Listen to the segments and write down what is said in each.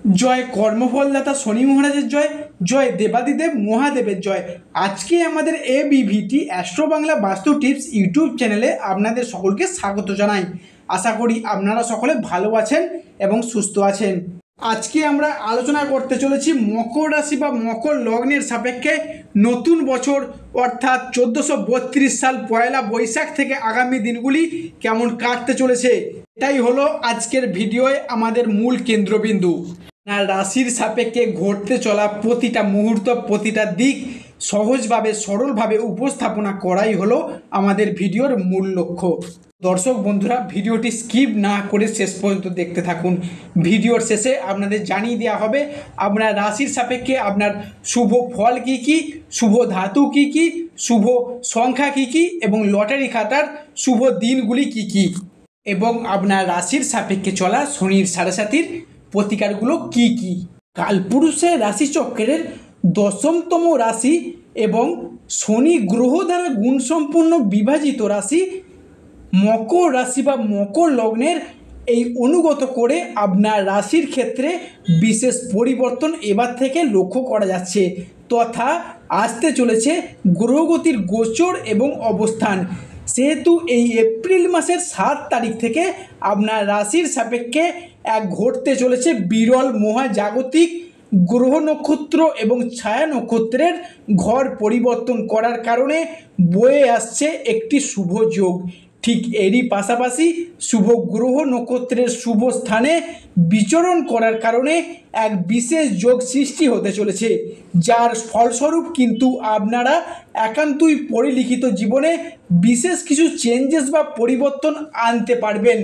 জয় কর্মফলদাতা শনি মহারাজের জয়, জয় দেবাদিদেব মহাদেবের জয়। আজকে আমাদের এবিভিটি অ্যাস্ট্রো বাংলা বাস্তু টিপস ইউটিউব চ্যানেলে আপনাদের সকলকে স্বাগত জানাই। আশা করি আপনারা সকলে ভালো আছেন এবং সুস্থ আছেন। আজকে আমরা আলোচনা করতে চলেছি মকর রাশি বা মকর লগ্নের সাপেক্ষে নতুন বছর অর্থাৎ 1432 সাল পয়লা বৈশাখ থেকে আগামী দিনগুলি কেমন কাটতে চলেছে। এটাই হলো আজকের ভিডিওয় আমাদের মূল কেন্দ্রবিন্দু। রাশির সাপেক্ষে ঘটতে চলা প্রতিটা মুহূর্ত, প্রতিটা দিক সহজভাবে সরলভাবে উপস্থাপনা করাই হলো আমাদের ভিডিওর মূল লক্ষ্য। দর্শক বন্ধুরা, ভিডিওটি স্কিপ না করে শেষ পর্যন্ত দেখতে থাকুন। ভিডিওর শেষে আপনাদের জানিয়ে দেওয়া হবে আপনার রাশির সাপেক্ষে আপনার শুভ ফল কী কী, শুভ ধাতু কী কী, শুভ সংখ্যা কী কী এবং লটারি খাতার শুভ দিনগুলি কী কী, এবং আপনার রাশির সাপেক্ষে চলা শনির সাড়ে সাতির প্রতিকারগুলো কী কী। কালপুরুষের রাশিচক্রের 10তম রাশি এবং শনি গ্রহ দ্বারা গুণসম্পন্ন বিভাজিত রাশি মকর রাশি বা মকর লগ্নের এই অনুগত করে আপনার রাশির ক্ষেত্রে বিশেষ পরিবর্তন এবার থেকে লক্ষ্য করা যাচ্ছে, তথা আসতে চলেছে গ্রহগতির গোচর এবং অবস্থান। সেহেতু এই এপ্রিল মাসের 7 তারিখ থেকে আপনার রাশির সাপেক্ষে এক ঘটতে চলেছে বিরল মহাজাগতিক গ্রহ নক্ষত্র এবং ছায়া নক্ষত্রের ঘর পরিবর্তন করার কারণে বয়ে আসছে একটি শুভ যোগ। ঠিক এরই পাশাপাশি শুভ গ্রহ নক্ষত্রের শুভ স্থানে বিচরণ করার কারণে এক বিশেষ যোগ সৃষ্টি হতে চলেছে, যার ফলস্বরূপ কিন্তু আপনারা একান্তই পরিলিখিত জীবনে বিশেষ কিছু চেঞ্জেস বা পরিবর্তন আনতে পারবেন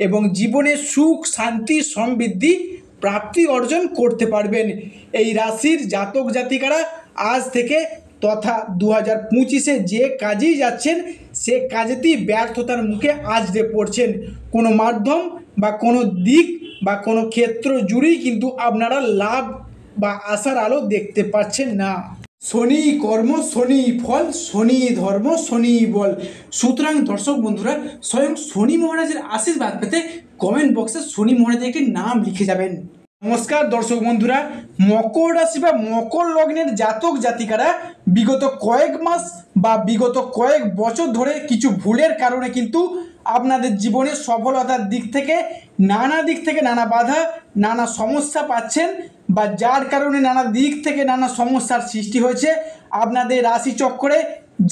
এবং জীবনে সুখ, শান্তি, সমৃদ্ধি প্রাপ্তি অর্জন করতে পারবেন। এই রাশির জাতক জাতিকারা আজ থেকে তথা 2025-এ যে কাজেই যাচ্ছেন সে কাজেতেই ব্যর্থতার মুখে আজড়ে পড়ছেন। কোনো মাধ্যম বা কোনো দিক বা কোনো ক্ষেত্র জুড়েই কিন্তু আপনারা লাভ বা আশার আলো দেখতে পাচ্ছেন না। শনি কর্ম, শনি ফল, শনি ধর্ম, শনি বল। সুতরাং দর্শক বন্ধুরা, স্বয়ং শনি মহারাজের আশীর্বাদ পেতে কমেন্ট বক্সে শনি মহারাজের একটি নাম লিখে যাবেন। নমস্কার দর্শক বন্ধুরা, মকর রাশি বা মকর লগ্নের জাতক জাতিকারা বিগত কয়েক মাস বা বিগত কয়েক বছর ধরে কিছু ভুলের কারণে কিন্তু আপনাদের জীবনের সফলতার দিক থেকে নানা বাধা, নানা সমস্যা পাচ্ছেন, বা যার কারণে নানা দিক থেকে নানা সমস্যার সৃষ্টি হয়েছে আপনাদের রাশিচক্রে,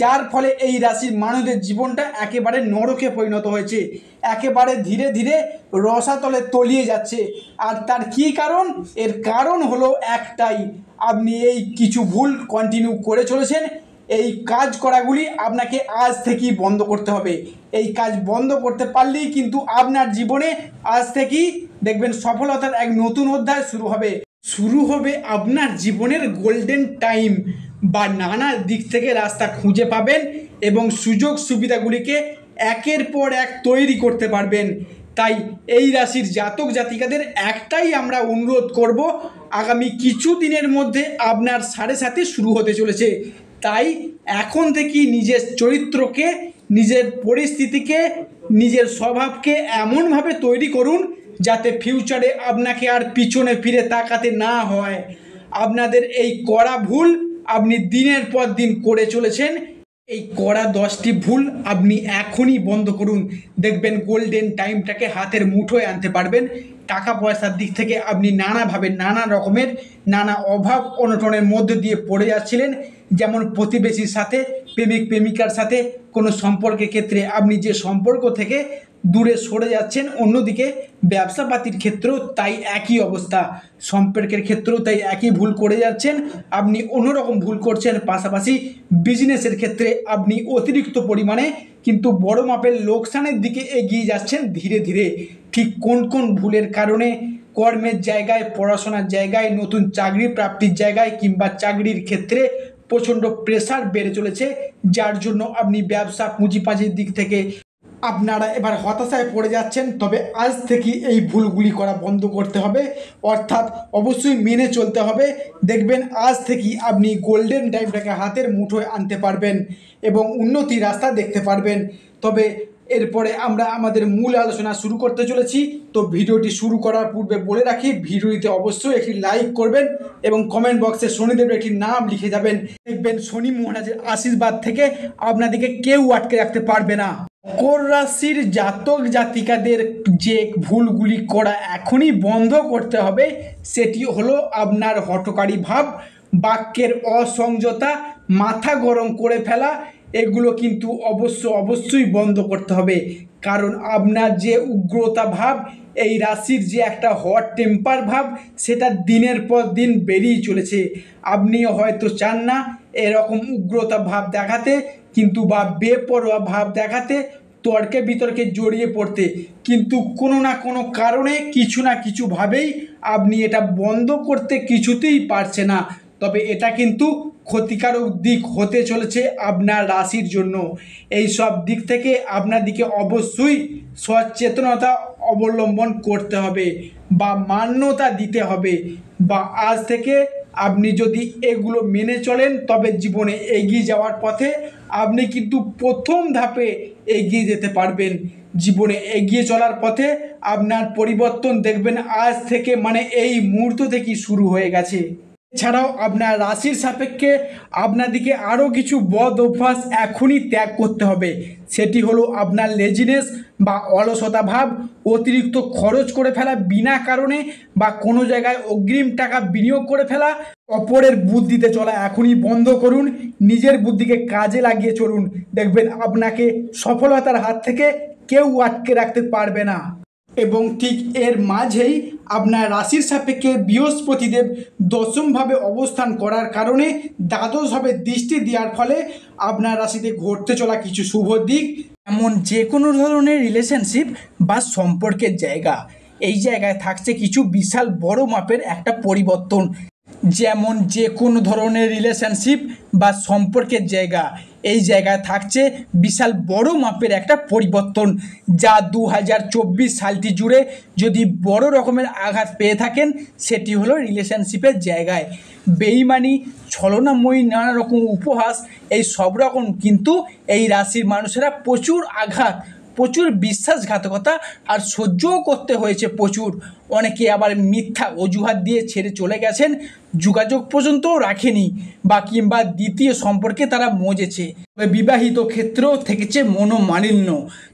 যার ফলে এই রাশির মানুষদের জীবনটা একেবারে নরকে পরিণত হয়েছে, একেবারে ধীরে ধীরে রসাতলে তলিয়ে যাচ্ছে। আর তার কী কারণ? এর কারণ হলো একটাই, আপনি এই কিছু ভুল কন্টিনিউ করে চলেছেন। এই কাজ করাগুলি আপনাকে আজ থেকেই বন্ধ করতে হবে। এই কাজ বন্ধ করতে পারলেই কিন্তু আপনার জীবনে আজ থেকেই দেখবেন সফলতার এক নতুন অধ্যায় শুরু হবে আপনার জীবনের গোল্ডেন টাইম, বা নানা দিক থেকে রাস্তা খুঁজে পাবেন এবং সুযোগ সুবিধাগুলিকে একের পর এক তৈরি করতে পারবেন। তাই এই রাশির জাতক জাতিকাদের একটাই আমরা অনুরোধ করব, আগামী কিছু দিনের মধ্যে আপনার সাড়ে সাথে শুরু হতে চলেছে। তাই এখন থেকেই নিজের চরিত্রকে, নিজের পরিস্থিতিকে, নিজের স্বভাবকে এমনভাবে তৈরি করুন যাতে ফিউচারে আপনাকে আর পিছনে ফিরে তাকাতে না হয়। আপনাদের এই কড়া ভুল আপনি দিনের পর দিন করে চলেছেন, এই কড়া 10টি ভুল আপনি এখনই বন্ধ করুন। দেখবেন গোল্ডেন টাইমটাকে হাতের মুঠোয় আনতে পারবেন। টাকা পয়সার দিক থেকে আপনি নানাভাবে নানা রকমের নানা অভাব অনটনের মধ্যে দিয়ে পড়ে যাচ্ছিলেন, যেমন প্রতিবেশীর সাথে, প্রেমিক প্রেমিকার সাথে কোনো সম্পর্কের ক্ষেত্রে আপনি যে সম্পর্ক থেকে দূরে সরে যাচ্ছেন, অন্যদিকে ব্যবসাপাতির ক্ষেত্রেও তাই একই অবস্থা, সম্পর্কের ক্ষেত্রেও তাই একই ভুল করে যাচ্ছেন, আপনি অন্যরকম ভুল করছেন। পাশাপাশি বিজনেসের ক্ষেত্রে আপনি অতিরিক্ত পরিমাণে কিন্তু বড় মাপের লোকসানের দিকে এগিয়ে যাচ্ছেন ধীরে ধীরে। ঠিক কোন কোন ভুলের কারণে কর্মের জায়গায়, পড়াশোনার জায়গায়, নতুন চাকরি প্রাপ্তির জায়গায় কিংবা চাকরির ক্ষেত্রে প্রচণ্ড প্রেশার বেড়ে চলেছে, যার জন্য আপনি ব্যবসা পুঁজিপাঁজির দিক থেকে আপনারা এবার হতাশায় পড়ে যাচ্ছেন। তবে আজ থেকে এই ভুলগুলি করা বন্ধ করতে হবে, অর্থাৎ অবশ্যই মেনে চলতে হবে। দেখবেন আজ থেকেই আপনি গোল্ডেন টাইমটাকে হাতের মুঠোয় আনতে পারবেন এবং উন্নতির রাস্তা দেখতে পারবেন। তবে এরপরে আমরা আমাদের মূল আলোচনা শুরু করতে চলেছি। তো ভিডিওটি শুরু করার পূর্বে বলে রাখি, ভিডিওটিতে অবশ্যই একটি লাইক করবেন এবং কমেন্ট বক্সে শনিদেবের একটি নাম লিখে যাবেন। দেখবেন শনি মহারাজের আশীর্বাদ থেকে আপনাদেরকে কেউ আটকে রাখতে পারবে না। মকর রাশির জাতক জাতিকাদের যে ভুলগুলি করা এখনই বন্ধ করতে হবে সেটি হলো আপনার হঠকারী ভাব, বাক্যের অসংযতা, মাথা গরম করে ফেলা। এগুলো কিন্তু অবশ্যই বন্ধ করতে হবে, কারণ আপনার যে উগ্রতা ভাব, এই রাশির যে একটা হট টেম্পার ভাব, সেটা দিনের পর দিন বেড়েই চলেছে। আপনি হয়তো চান না এরকম উগ্রতা ভাব দেখাতে, কিন্তু বা বেপরোয়া ভাব দেখাতে, তর্কে বিতর্কে জড়িয়ে পড়তে, কিন্তু কোনো না কোনো কারণে কিছু না কিছুভাবেই আপনি এটা বন্ধ করতে কিছুতেই পারছে না। তবে এটা কিন্তু ক্ষতিকারক দিক হতে চলেছে আপনার রাশির জন্য। এই সব দিক থেকে আপনাদিকে অবশ্যই সচেতনতা অবলম্বন করতে হবে বা মান্যতা দিতে হবে, বা আজ থেকে আপনি যদি এগুলো মেনে চলেন তবে জীবনে এগিয়ে যাওয়ার পথে আপনি কিন্তু প্রথম ধাপে এগিয়ে যেতে পারবেন। জীবনে এগিয়ে চলার পথে আপনার পরিবর্তন দেখবেন আজ থেকে, মানে এই মুহূর্ত থেকেই শুরু হয়ে গেছে। এছাড়াও আপনার রাশির সাপেক্ষে আপনাদিকে আরও কিছু বদ অভ্যাস এখনই ত্যাগ করতে হবে। সেটি হলো আপনার লেজিনেস বা অলসতা ভাব, অতিরিক্ত খরচ করে ফেলা বিনা কারণে, বা কোনো জায়গায় অগ্রিম টাকা বিনিয়োগ করে ফেলা। অপরের বুদ্ধিতে চলা এখনই বন্ধ করুন, নিজের বুদ্ধিকে কাজে লাগিয়ে চলুন। দেখবেন আপনাকে সফলতার হাত থেকে কেউ আটকে রাখতে পারবে না। এবং ঠিক এর মাঝেই আপনার রাশির সাপেক্ষে বৃহস্পতিদেব দশমভাবে অবস্থান করার কারণে দ্বাদশভাবে দৃষ্টি দেওয়ার ফলে আপনার রাশিতে ঘটতে চলা কিছু শুভ দিক, এমন যে কোনো ধরনের রিলেশনশিপ বা সম্পর্কের জায়গা, এই জায়গায় থাকছে কিছু বিশাল বড় মাপের একটা পরিবর্তন। যেমন যে কোনো ধরনের রিলেশনশিপ বা সম্পর্কের জায়গা, এই জায়গায় থাকছে বিশাল বড় মাপের একটা পরিবর্তন, যা 2024 সালটি জুড়ে যদি বড় রকমের আঘাত পেয়ে থাকেন সেটি হলো রিলেশনশিপের জায়গায়। বেইমানি, ছলনাময়ী নানা রকম উপহাস, এই সব রকম কিন্তু এই রাশির মানুষেরা প্রচুর আঘাত, প্রচুর বিশ্বাসঘাতকতা আর সহ্যও করতে হয়েছে প্রচুর। অনেকে আবার মিথ্যা অজুহাত দিয়ে ছেড়ে চলে গেছেন, যোগাযোগ পর্যন্তও রাখেনি, বা কিংবা দ্বিতীয় সম্পর্কে তারা মজেছে। তবে বিবাহিত ক্ষেত্রেও থেকেছে মনোমালিন্য।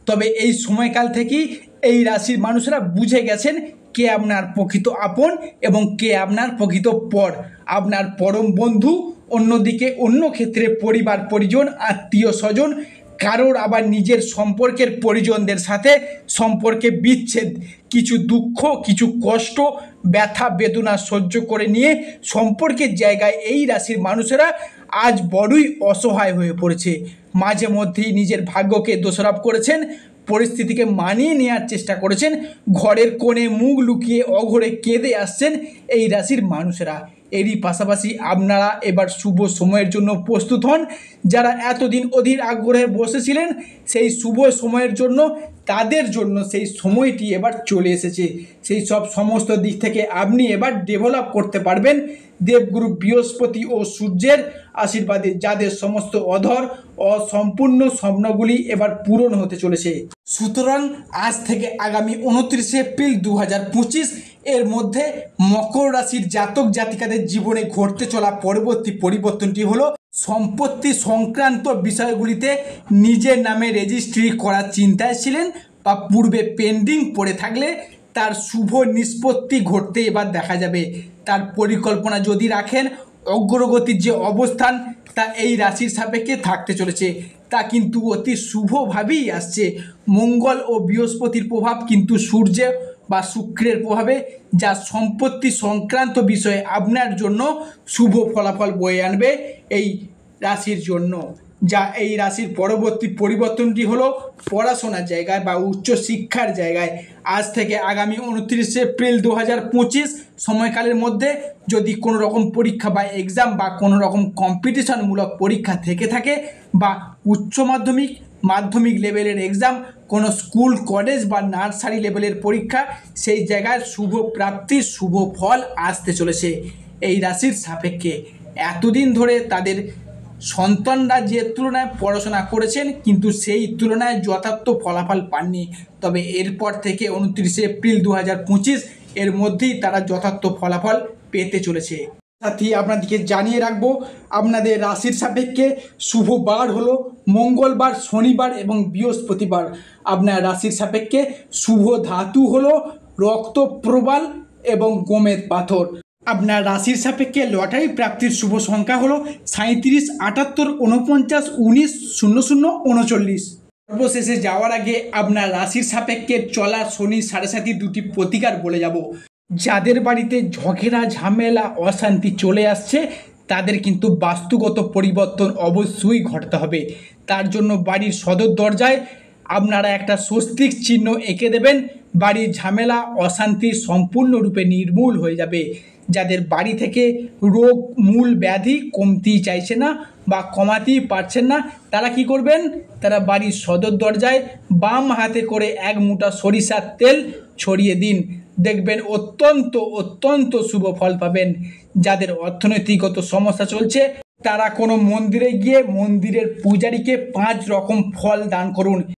তবে এই সময়কাল থেকেই এই রাশির মানুষেরা বুঝে গেছেন কে আপনার প্রকৃত আপন এবং কে আপনার প্রকৃত পর, আপনার পরম বন্ধু, অন্যদিকে অন্য ক্ষেত্রে পরিবার পরিজন, আত্মীয় স্বজন, কারোর আবার নিজের সম্পর্কের পরিজনদের সাথে সম্পর্কে বিচ্ছেদ, কিছু দুঃখ, কিছু কষ্ট, ব্যথা বেদনা সহ্য করে নিয়ে সম্পর্কের জায়গায় এই রাশির মানুষেরা আজ বড়ই অসহায় হয়ে পড়েছে। মাঝে মধ্যেই নিজের ভাগ্যকে দোষারোপ করেছেন, পরিস্থিতিকে মানিয়ে নেওয়ার চেষ্টা করেছেন, ঘরের কোণে মুখ লুকিয়ে অঘরে কেঁদে আসছেন এই রাশির মানুষেরা। এরই পাশাপাশি আপনারা এবার শুভ সময়ের জন্য প্রস্তুত হন। যারা এতদিন অধীর আগ্রহে বসেছিলেন সেই শুভ সময়ের জন্য, তাদের জন্য সেই সময়টি এবার চলে এসেছে। সেই সব সমস্ত দিক থেকে আপনি এবার ডেভেলপ করতে পারবেন দেবগুরু বৃহস্পতি ও সূর্যের আশীর্বাদে, যাদের সমস্ত অধর অসম্পূর্ণ স্বপ্নগুলি এবার পূরণ হতে চলেছে। সুতরাং আজ থেকে আগামী 29 এপ্রিল 2025 এর মধ্যে মকর রাশির জাতক জাতিকাদের জীবনে ঘটতে চলা পরবর্তী পরিবর্তনটি হলো সম্পত্তি সংক্রান্ত বিষয়গুলিতে নিজের নামে রেজিস্ট্রি করার চিন্তায় ছিলেন বা পূর্বে পেন্ডিং পড়ে থাকলে তার শুভ নিষ্পত্তি ঘটতে এবার দেখা যাবে। তার পরিকল্পনা যদি রাখেন, অগ্রগতির যে অবস্থান তা এই রাশির সাপেক্ষে থাকতে চলেছে, তা কিন্তু অতি শুভভাবেই আসছে। মঙ্গল ও বৃহস্পতির প্রভাব কিন্তু সূর্য বা শুক্রের প্রভাবে, যা সম্পত্তি সংক্রান্ত বিষয়ে আপনার জন্য শুভ ফলাফল বয়ে আনবে এই রাশির জন্য। যা এই রাশির পরবর্তী পরিবর্তনটি হলো পড়াশোনার জায়গায় বা উচ্চশিক্ষার জায়গায়। আজ থেকে আগামী 29 এপ্রিল 2025 সময়কালের মধ্যে যদি কোনো রকম পরীক্ষা বা এক্সাম বা কোনো রকম কম্পিটিশনমূলক পরীক্ষা থেকে থাকে, বা উচ্চ মাধ্যমিক, মাধ্যমিক লেভেলের এক্সাম, কোনো স্কুল কলেজ বা নার্সারি লেভেলের পরীক্ষা, সেই জায়গায় শুভ প্রাপ্তির শুভ ফল আসতে চলেছে এই রাশির সাপেক্ষে। এতদিন ধরে তাদের সন্তানরা যে তুলনায় পড়াশোনা করেছেন কিন্তু সেই তুলনায় যথার্থ ফলাফল পাননি, তবে এরপর থেকে 29 এপ্রিল 2025 এর মধ্যেই তারা যথার্থ ফলাফল পেতে চলেছে। সাথে আপনাদেরকে জানিয়ে রাখবো আপনাদের রাশির সাপেক্ষে শুভ বার হলো মঙ্গলবার, শনিবার এবং বৃহস্পতিবার। আপনার রাশির সাপেক্ষে শুভ ধাতু হলো রক্তপ্রবাল এবং গোমেদ পাথর। আপনার রাশির সাপেক্ষে লটারি প্রাপ্তির শুভ সংখ্যা হলো 37, 78, 49, 19, 00, 39। সর্বশেষে যাওয়ার আগে আপনার রাশির সাপেক্ষে চলা শনি 7.5 দুটি প্রতিকার বলে যাব। যাদের বাড়িতে ঝগড়া ঝামেলা অশান্তি চলে আসছে তাদের কিন্তু বাস্তুগত পরিবর্তন অবশ্যই ঘটাতে হবে। তার জন্য বাড়ির সদর দরজায় আপনারা একটা স্বস্তিক চিহ্ন এঁকে দেবেন। বাড়ির ঝামেলা অশান্তি সম্পূর্ণরূপে নির্মূল হয়ে যাবে। যাদের বাড়ি থেকে রোগ মূল ব্যাধি কমতেই চাইছে না বা কমাতেই পারছেন না, তারা কি করবেন, তারা বাড়ির সদর দরজায় বাম হাতে করে 1 মুঠা সরিষার তেল ছড়িয়ে দিন। দেখবেন অত্যন্ত শুভ ফল পাবেন। যাদের অর্থনৈতিকগত সমস্যা চলছে তারা কোনো মন্দিরে গিয়ে মন্দিরের পূজারীকে 5 রকম ফল দান করুন।